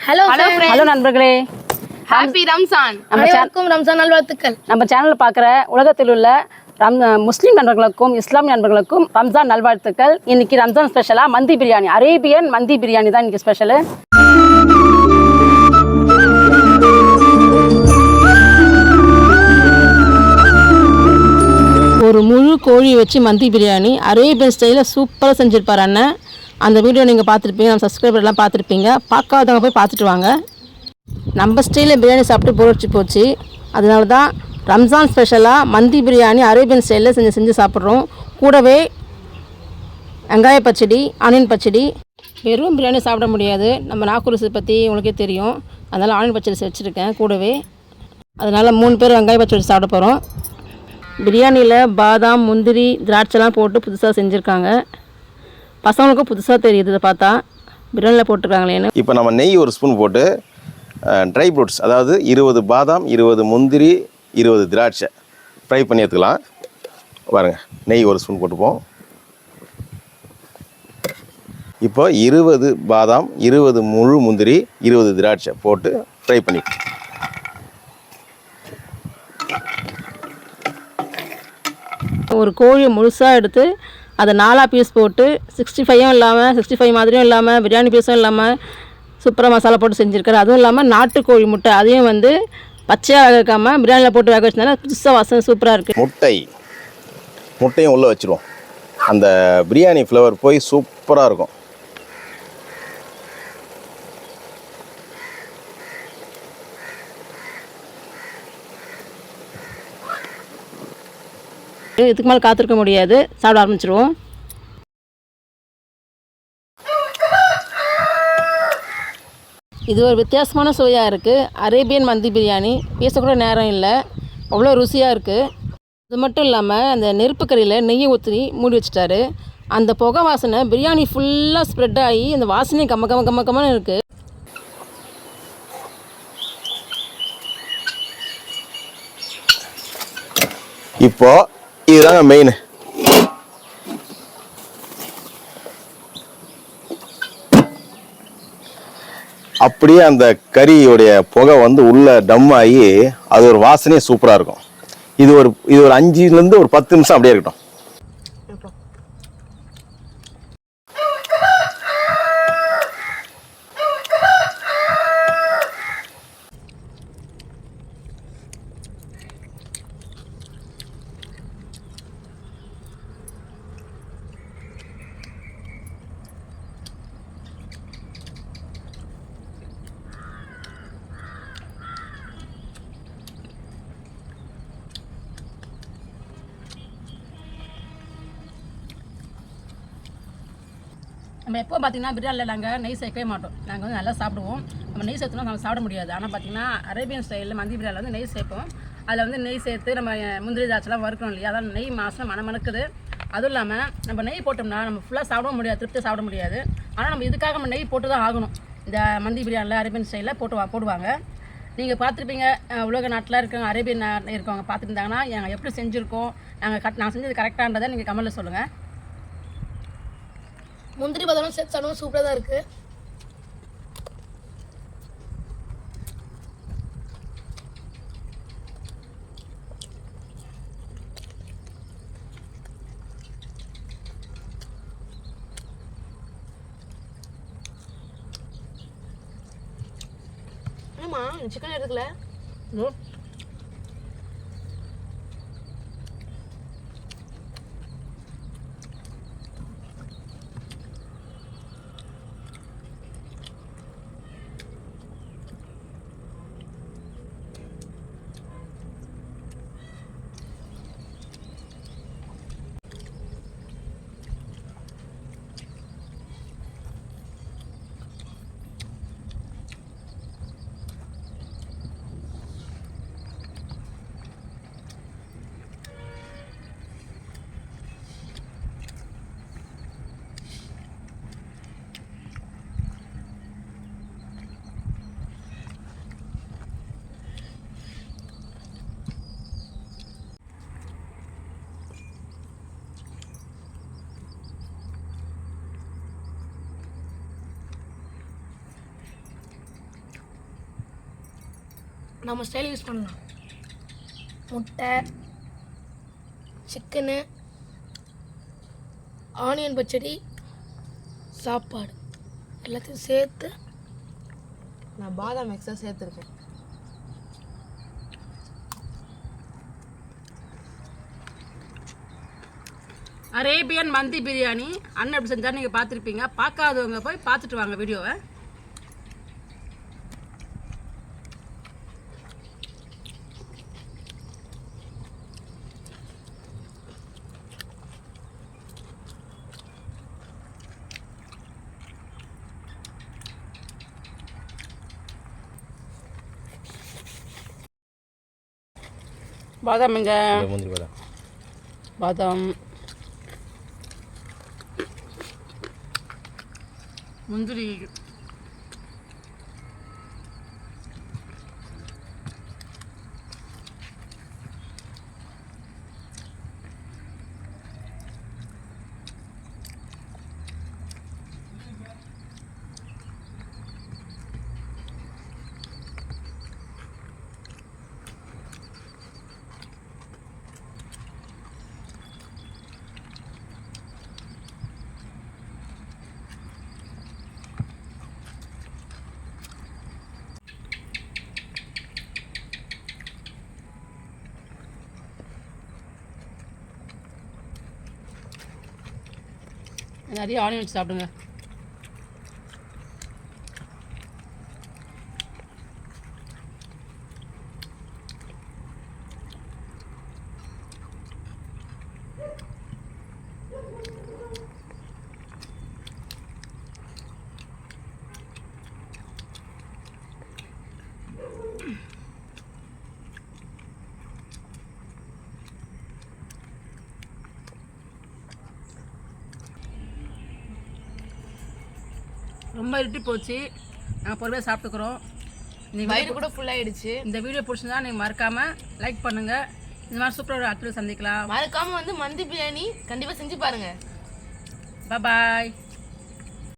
Hello நண்பர்களே, happy Ramzan. அனைவருக்கும் ரம்ஜான் நல்வாழ்த்துக்கள். நம்ம சேனலில் பார்க்குற உலகத்தில் உள்ள முஸ்லீம் நண்பர்களுக்கும் இஸ்லாமிய நண்பர்களுக்கும் ரம்ஜான் நல்வாழ்த்துக்கள். இன்னைக்கு ரம்ஜான் ஸ்பெஷலாக மந்தி பிரியாணி, அரேபியன் மந்தி பிரியாணி தான் இன்னைக்கு ஸ்பெஷலு. ஒரு முழு கோழி வச்சு மந்தி பிரியாணி அரேபியன் ஸ்டைலில் சூப்பராக செஞ்சுருப்பார் அண்ணன். அந்த வீடியோ நீங்கள் பார்த்துருப்பீங்க, நம்ம சப்ஸ்கிரைபர்லாம் பார்த்துருப்பீங்க. பார்க்காதவங்க போய் பார்த்துட்டு வாங்க. நம்ம ஸ்டைலில் பிரியாணி சாப்பிட்டு போச்சு போச்சு. அதனால தான் ரம்ஜான் ஸ்பெஷலாக மந்தி பிரியாணி அரேபியன் ஸ்டைலில் செஞ்சு சாப்பிட்றோம். கூடவே வெங்காய பச்சடி, ஆனியன் பச்சடி. வெறும் பிரியாணி சாப்பிட முடியாது, நம்ம நாக்குருசி பற்றி உங்களுக்கே தெரியும். அதனால் ஆனியன் பச்சடி வச்சுருக்கேன் கூடவே. அதனால் 3 பேர் வெங்காய பச்சடி சாப்பிட போகிறோம். பிரியாணியில் பாதாம், முந்திரி, திராட்சைலாம் போட்டு புதுசாக செஞ்சுருக்காங்க. பசங்களுக்கும் புதுசாக தெரியுது இதை பார்த்தா, பிரியாணியில் போட்டிருக்காங்களேன்னு. இப்போ நம்ம நெய் ஒரு ஸ்பூன் போட்டு ட்ரை ஃப்ரூட்ஸ், அதாவது 20 பாதாம், 20 முந்திரி, 20 திராட்சை ஃப்ரை பண்ணி எடுத்துக்கலாம். பாருங்கள், நெய் ஒரு ஸ்பூன் போட்டுப்போம். இப்போ 20 பாதாம், 20 முழு முந்திரி, 20 திராட்சை போட்டு ஃப்ரை பண்ணி ஒரு கோழியை முழுசாக எடுத்து அதை 4 பீஸ் போட்டு 65 இல்லாமல் 65 மாதிரியும் இல்லாமல் பிரியாணி பீஸும் இல்லாமல் சூப்பராக மசாலா போட்டு செஞ்சுருக்காரு. அதுவும் இல்லாமல் நாட்டுக்கோழி முட்டை அதையும் வந்து பச்சையாக வேக வைக்காமல் பிரியாணியில் போட்டு வேக வச்சதுனால புதுசாக வாசனை சூப்பராக இருக்குது. முட்டையும் உள்ளே வச்சுருவோம், அந்த பிரியாணி ஃப்ளவர் போய் சூப்பராக இருக்கும். இதுக்கு மேலே காத்திருக்க முடியாது, சாப்பிட ஆரம்பிச்சிருவோம். இது ஒரு வித்தியாசமான சுவையாக இருக்குது. அரேபியன் மந்தி பிரியாணி பேசக்கூட நேரம் இல்லை, அவ்வளோ ருசியாக இருக்குது. இது மட்டும் இல்லாமல் அந்த நெருப்பு கறியில் நெய்யை ஊற்றி மூடி வச்சுட்டாரு. அந்த புகை வாசனை பிரியாணி ஃபுல்லாக ஸ்ப்ரெட் ஆகி அந்த வாசனையும் கம்மன்னு இருக்குது. இப்போது இதுதாங்க மெயின். அப்படியே அந்த கறியோடைய புகை வந்து உள்ள டம் ஆகி அது ஒரு வாசனையே சூப்பராக இருக்கும். இது ஒரு 5லேருந்து ஒரு 10 நிமிஷம் அப்படியே இருக்கட்டும். நம்ம எப்போ பார்த்திங்கன்னா பிரியாணியில் நாங்கள் நெய் சேர்க்கவே மாட்டோம். நாங்கள் வந்து நல்லா சாப்பிடுவோம். நம்ம நெய் சேர்த்தோம்னா நம்ம சாப்பிட முடியாது. ஆனால் பார்த்திங்கன்னா அரேபியன் ஸ்டைலில் மந்தி பிரியாணியில் வந்து நெய் சேர்ப்போம். அதில் வந்து நெய் சேர்த்து நம்ம முந்திரி திராட்சைலாம் வறுக்கணும் இல்லையா, அதான் நெய் மாசம் மணக்குது. அதுவும் இல்லாமல் நம்ம நெய் போட்டோம்னா நம்ம ஃபுல்லாக சாப்பிட முடியாது, திருப்தி சாப்பிட முடியாது. ஆனால் நம்ம இதுக்காக நம்ம நெய் போட்டு தான் ஆகணும். இந்த மந்தி பிரியாணியில் அரேபியன் ஸ்டைலில் போடுவாங்க. நீங்கள் பார்த்துருப்பீங்க, உலக நாட்டில் இருக்கவங்க அரேபியன் இருக்கவங்க பார்த்துருந்தாங்கன்னா நாங்கள் எப்படி செஞ்சுருக்கோம், நான் செஞ்சது கரெக்டானதை நீங்கள் கமெண்ட்டில் சொல்லுங்கள். முந்திரி பதம் சேர்த்து சாப்பிடும் சூப்பராக தான் இருக்குது. ஆமாம், சிக்கன் எடுக்கல. நம்ம ஸ்டைல் யூஸ் பண்ணலாம். முட்டை, சிக்கனு, ஆனியன் பச்சடி, சாப்பாடு எல்லாத்தையும் சேர்த்து நான் பாதாம் மிக்ஸாக சேர்த்துருக்கேன். அரேபியன் மந்தி பிரியாணி அண்ணன் எப்படி செஞ்சால் நீங்கள் பார்த்துருப்பீங்க. பார்க்காதவங்க போய் பார்த்துட்டு வாங்க வீடியோவை. பாதாம் எங்க? முந்திரி பாதாம். பாதாம், முந்திரி, நிறைய ஆனியன் வச்சு சாப்பிடுங்க. ரொம்ப இருட்டி போச்சு, நாங்கள் பொறுமையாக சாப்பிட்டுக்கிறோம். வயிறு கூட ஃபுல் ஆயிடுச்சு. இந்த வீடியோ பிடிச்சிருந்தா நீங்கள் மறக்காமல் லைக் பண்ணுங்கள். இந்த மாதிரி சூப்பராக ஒரு அடுத்த சந்திக்கலாம். மறக்காம வந்து மந்தி பிரியாணி கண்டிப்பா செஞ்சு பாருங்க. பாய்.